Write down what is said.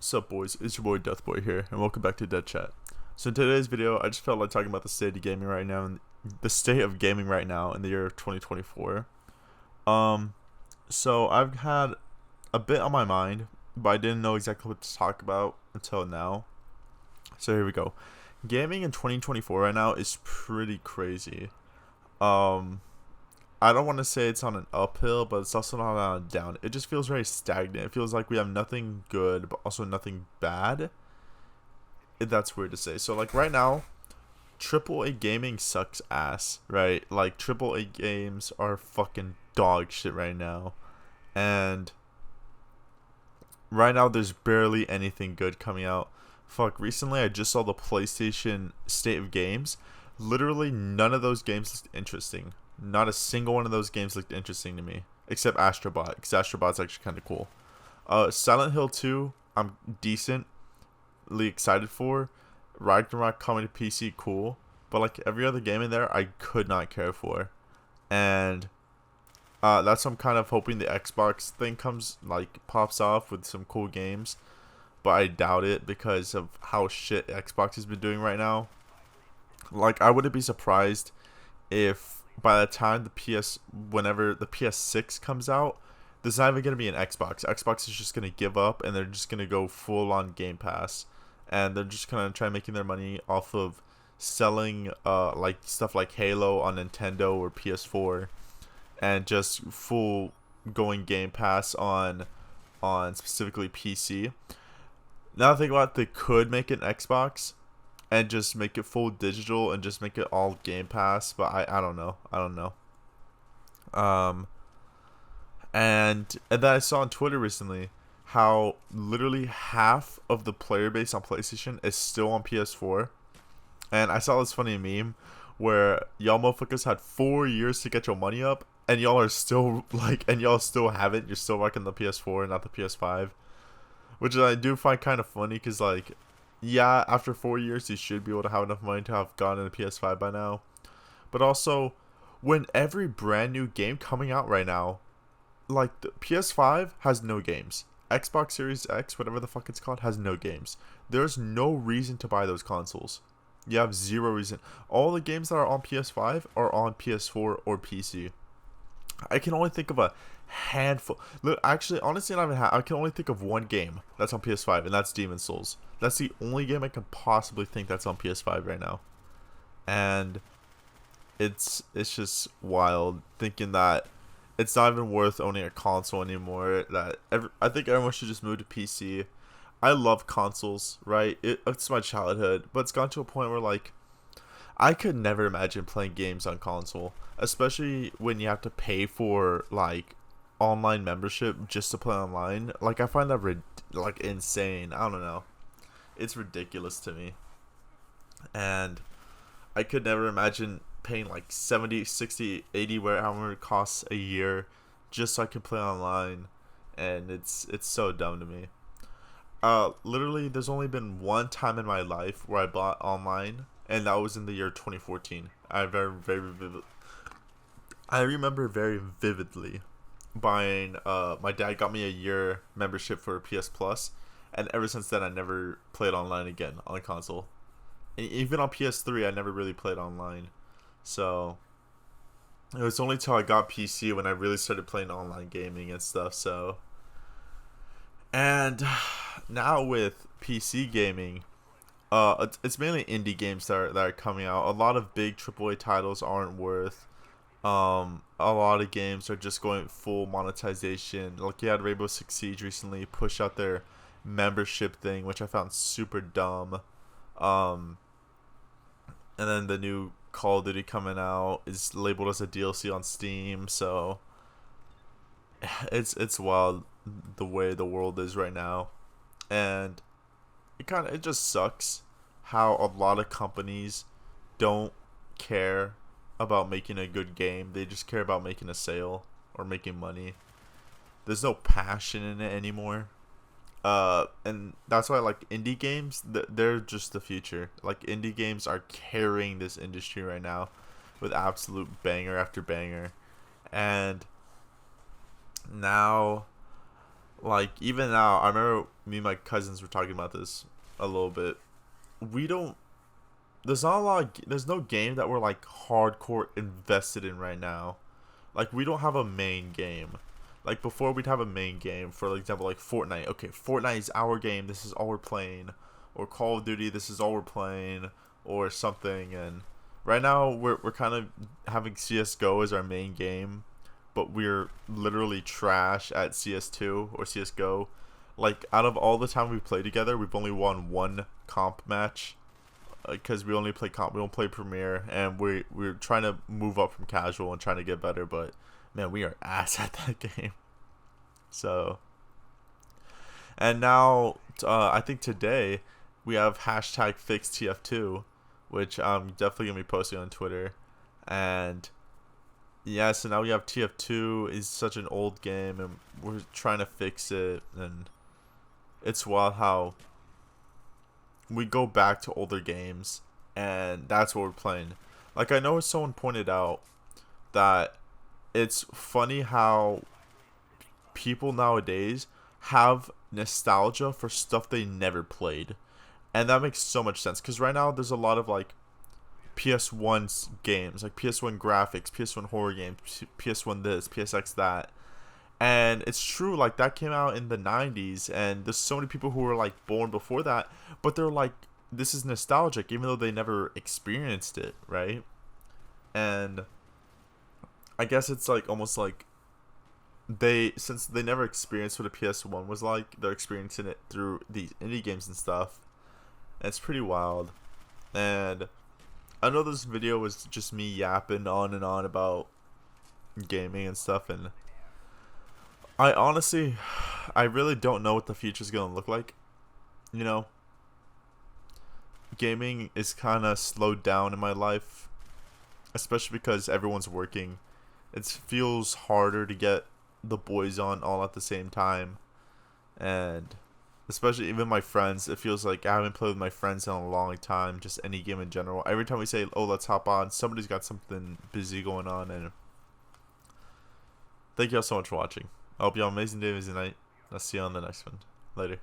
What's up, boys? It's your boy Deathboy here, and welcome back to DedChat. So in today's video, I just felt like talking about the state of gaming right now, and the state of gaming right now in the year of 2024. So I've had a bit on my mind, but I didn't know exactly what to talk about until now. So here we go. Gaming in 2024 right now is pretty crazy. Um, I don't want to say it's on an uphill, but it's also not on a down. It just feels very stagnant. It feels like we have nothing good, but also nothing bad. That's weird to say. So, like, right now, AAA gaming sucks ass, right? Like, AAA games are fucking dog shit right now. And right now, there's barely anything good coming out. Fuck, recently I just saw the PlayStation State of Games. Literally, none of those games looked interesting. Not a single one of those games looked interesting to me, except Astrobot, because Astrobot's actually kind of cool. Silent Hill 2, I'm decently excited for. Ragnarok coming to PC, cool. But like every other game in there, I could not care for. And that's what I'm kind of hoping the Xbox thing pops off with some cool games. But I doubt it because of how shit Xbox has been doing right now. Like, I wouldn't be surprised if by the time whenever the PS6 comes out, there's not even going to be an Xbox. Xbox is just going to give up and they're just going to go full on Game Pass. And they're just going to try making their money off of selling like stuff like Halo on Nintendo or PS4 and just full going Game Pass on specifically PC. Now I think about it, they could make an Xbox and just make it full digital and just make it all Game Pass, but I don't know. And then I saw on Twitter recently how literally half of the player base on PlayStation is still on PS4. And I saw this funny meme where y'all motherfuckers had 4 years to get your money up, and y'all are still and y'all still haven't. You're still rocking the PS4 and not the PS5, which I do find kind of funny because yeah, after 4 years, you should be able to have enough money to have gotten a PS5 by now. But also, when every brand new game coming out right now, like the PS5 has no games. Xbox Series X, whatever the fuck it's called, has no games. There's no reason to buy those consoles. You have zero reason. All the games that are on PS5 are on PS4 or PC. I can only think of a handful. Look, actually, honestly, not even I can only think of one game that's on PS5, and that's Demon's Souls. That's the only game I can possibly think that's on PS5 right now. And it's just wild thinking that it's not even worth owning a console anymore. I think everyone should just move to PC. I love consoles, right? It's my childhood, but it's gone to a point where I could never imagine playing games on console, especially when you have to pay for online membership just to play online. I find that insane. I don't know. It's ridiculous to me. And I could never imagine paying 70, 60, 80, however it costs a year just so I can play online. And it's so dumb to me. Literally, there's only been one time in my life where I bought online, and that was in the year 2014. I remember very vividly buying. My dad got me a year membership for PS Plus, and ever since then I never played online again on a console. And even on PS3, I never really played online. So it was only till I got PC when I really started playing online gaming and stuff. So, and now with PC gaming, it's mainly indie games that are coming out. A lot of big AAA titles aren't worth. A lot of games are just going full monetization. Like you had Rainbow Six Siege recently push out their membership thing, which I found super dumb. And then the new Call of Duty coming out is labeled as a DLC on Steam. So it's wild the way the world is right now. And it just sucks how a lot of companies don't care about making a good game. They just care about making a sale or making money. There's no passion in it anymore. And that's why indie games, they're just the future. Indie games are carrying this industry right now with absolute banger after banger. And now Like even now, I remember me and my cousins were talking about this a little bit. We don't. There's not a lot. There's no game that we're like hardcore invested in right now. Like we don't have a main game. Like before, we'd have a main game. For example, like Fortnite. Okay, Fortnite is our game. This is all we're playing. Or Call of Duty. This is all we're playing. Or something. And right now, we're kind of having CS:GO as our main game, but we're literally trash at CS2 or CS:GO. Like out of all the time we played together, we've only won one comp match because we only play comp, we don't play Premier, and we're trying to move up from casual and trying to get better. But man, we are ass at that game. So, and now I think today we have hashtag fix TF2, which I'm definitely gonna be posting on Twitter, and yeah, so now we have TF2 is such an old game, and we're trying to fix it, and it's wild how we go back to older games, and that's what we're playing. Like I know someone pointed out that it's funny how people nowadays have nostalgia for stuff they never played, and that makes so much sense. Because right now there's a lot of like PS1 games, like PS1 graphics, PS1 horror games, PS1 this, PSX that. And it's true, like that came out in the 90s, and there's so many people who were like born before that, but they're like, this is nostalgic, even though they never experienced it, right? And I guess it's like almost like since they never experienced what a PS1 was like, they're experiencing it through these indie games and stuff. And it's pretty wild. And I know this video was just me yapping on and on about gaming and stuff, and I really don't know what the future's gonna look like. You know, gaming is kind of slowed down in my life, especially because everyone's working. It feels harder to get the boys on all at the same time, and especially even my friends, it feels like I haven't played with my friends in a long time, just any game in general. Every time we say, oh, let's hop on, somebody's got something busy going on. And thank you all so much for watching. I hope you have an amazing day, amazing night. I'll see you on the next one. Later.